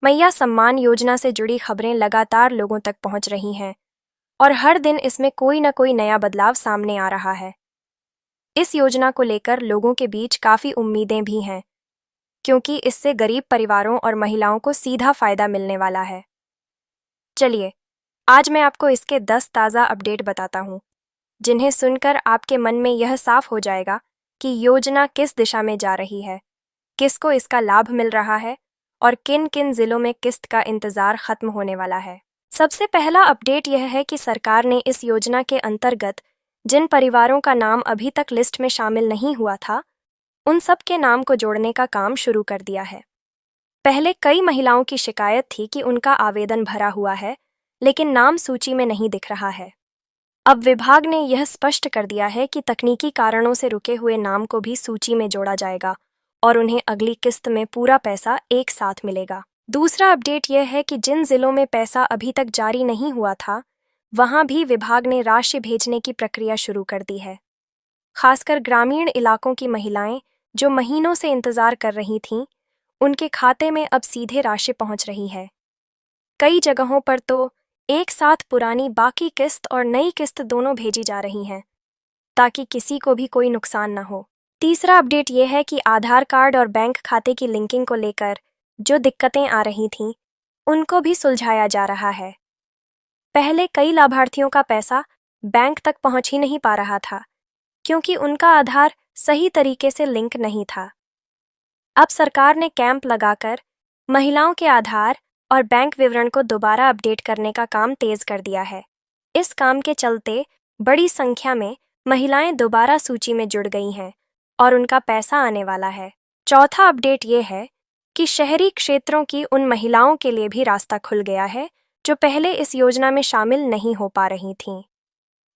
मैया सम्मान योजना से जुड़ी खबरें लगातार लोगों तक पहुंच रही हैं और हर दिन इसमें कोई न कोई नया बदलाव सामने आ रहा है। इस योजना को लेकर लोगों के बीच काफी उम्मीदें भी हैं, क्योंकि इससे गरीब परिवारों और महिलाओं को सीधा फायदा मिलने वाला है। चलिए, आज मैं आपको इसके 10 ताज़ा अपडेट बताता हूं, जिन्हें सुनकर आपके मन में यह साफ हो जाएगा कि योजना किस दिशा में जा रही है, किसको इसका लाभ मिल रहा है और किन किन जिलों में किस्त का इंतजार खत्म होने वाला है। सबसे पहला अपडेट यह है कि सरकार ने इस योजना के अंतर्गत जिन परिवारों का नाम अभी तक लिस्ट में शामिल नहीं हुआ था, उन सब के नाम को जोड़ने का काम शुरू कर दिया है। पहले कई महिलाओं की शिकायत थी कि उनका आवेदन भरा हुआ है, लेकिन नाम सूची में नहीं दिख रहा है। अब विभाग ने यह स्पष्ट कर दिया है कि तकनीकी कारणों से रुके हुए नाम को भी सूची में जोड़ा जाएगा और उन्हें अगली किस्त में पूरा पैसा एक साथ मिलेगा। दूसरा अपडेट यह है कि जिन जिलों में पैसा अभी तक जारी नहीं हुआ था, वहां भी विभाग ने राशि भेजने की प्रक्रिया शुरू कर दी है। खासकर ग्रामीण इलाकों की महिलाएं जो महीनों से इंतजार कर रही थीं, उनके खाते में अब सीधे राशि पहुंच रही है। कई जगहों पर तो एक साथ पुरानी बाकी किस्त और नई किस्त दोनों भेजी जा रही हैं, ताकि किसी को भी कोई नुकसान न हो। तीसरा अपडेट यह है कि आधार कार्ड और बैंक खाते की लिंकिंग को लेकर जो दिक्कतें आ रही थीं, उनको भी सुलझाया जा रहा है। पहले कई लाभार्थियों का पैसा बैंक तक पहुंच ही नहीं पा रहा था, क्योंकि उनका आधार सही तरीके से लिंक नहीं था। अब सरकार ने कैंप लगाकर महिलाओं के आधार और बैंक विवरण को दोबारा अपडेट करने का काम तेज कर दिया है। इस काम के चलते बड़ी संख्या में महिलाएं दोबारा सूची में जुड़ गई हैं और उनका पैसा आने वाला है। चौथा अपडेट ये है कि शहरी क्षेत्रों की उन महिलाओं के लिए भी रास्ता खुल गया है जो पहले इस योजना में शामिल नहीं हो पा रही थीं।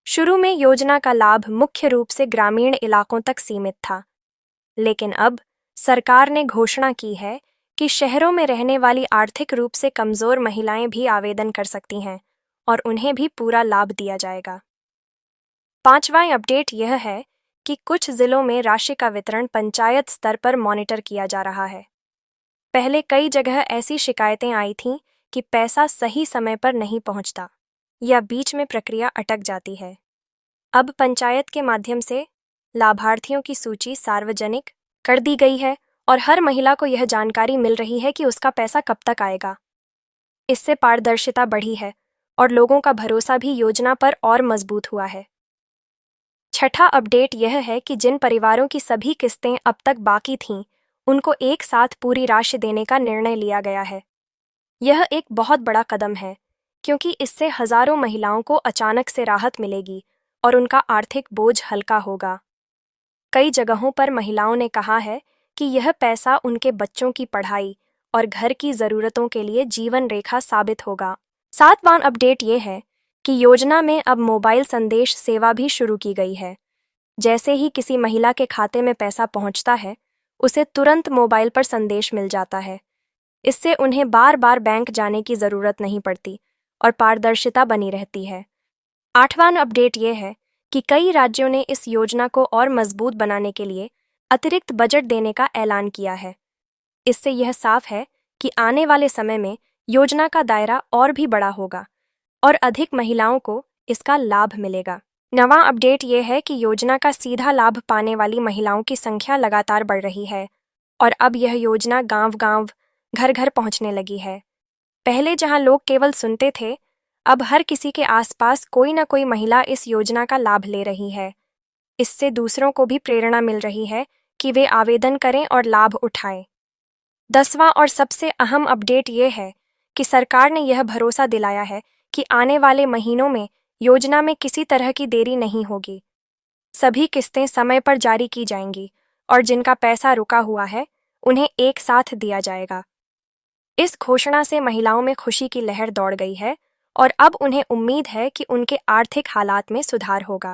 शुरू में योजना का लाभ मुख्य रूप से ग्रामीण इलाकों तक सीमित था, लेकिन अब सरकार ने घोषणा की है कि शहरों में रहने वाली आर्थिक रूप से कमजोर महिलाएं भी आवेदन कर सकती हैं और उन्हें भी पूरा लाभ दिया जाएगा। पांचवां अपडेट यह है कि कुछ जिलों में राशि का वितरण पंचायत स्तर पर मॉनिटर किया जा रहा है। पहले कई जगह ऐसी शिकायतें आई थीं कि पैसा सही समय पर नहीं पहुंचता या बीच में प्रक्रिया अटक जाती है। अब पंचायत के माध्यम से लाभार्थियों की सूची सार्वजनिक कर दी गई है और हर महिला को यह जानकारी मिल रही है कि उसका पैसा कब तक आएगा। इससे पारदर्शिता बढ़ी है और लोगों का भरोसा भी योजना पर और मजबूत हुआ है। छठा अपडेट यह है कि जिन परिवारों की सभी किस्तें अब तक बाकी थीं, उनको एक साथ पूरी राशि देने का निर्णय लिया गया है। यह एक बहुत बड़ा कदम है, क्योंकि इससे हजारों महिलाओं को अचानक से राहत मिलेगी और उनका आर्थिक बोझ हल्का होगा। कई जगहों पर महिलाओं ने कहा है कि यह पैसा उनके बच्चों की पढ़ाई और घर की ज़रूरतों के लिए जीवन रेखा साबित होगा। सातवां अपडेट ये है कि योजना में अब मोबाइल संदेश सेवा भी शुरू की गई है। जैसे ही किसी महिला के खाते में पैसा पहुंचता है, उसे तुरंत मोबाइल पर संदेश मिल जाता है। इससे उन्हें बार बार बैंक जाने की ज़रूरत नहीं पड़ती और पारदर्शिता बनी रहती है। आठवां अपडेट ये है कि कई राज्यों ने इस योजना को और मजबूत बनाने के लिए अतिरिक्त बजट देने का ऐलान किया है। इससे यह साफ है कि आने वाले समय में योजना का दायरा और भी बड़ा होगा और अधिक महिलाओं को इसका लाभ मिलेगा। नवां अपडेट यह है कि योजना का सीधा लाभ पाने वाली महिलाओं की संख्या लगातार बढ़ रही है और अब यह योजना गांव-गांव, घर-घर पहुंचने लगी है। पहले जहां लोग केवल सुनते थे, अब हर किसी के आसपास कोई न कोई महिला इस योजना का लाभ ले रही है। इससे दूसरों को भी प्रेरणा मिल रही है कि वे आवेदन करें और लाभ उठाएं। 10वां और सबसे अहम अपडेट ये है कि सरकार ने यह भरोसा दिलाया है कि आने वाले महीनों में योजना में किसी तरह की देरी नहीं होगी। सभी किस्तें समय पर जारी की जाएंगी और जिनका पैसा रुका हुआ है, उन्हें एक साथ दिया जाएगा। इस घोषणा से महिलाओं में खुशी की लहर दौड़ गई है और अब उन्हें उम्मीद है कि उनके आर्थिक हालात में सुधार होगा।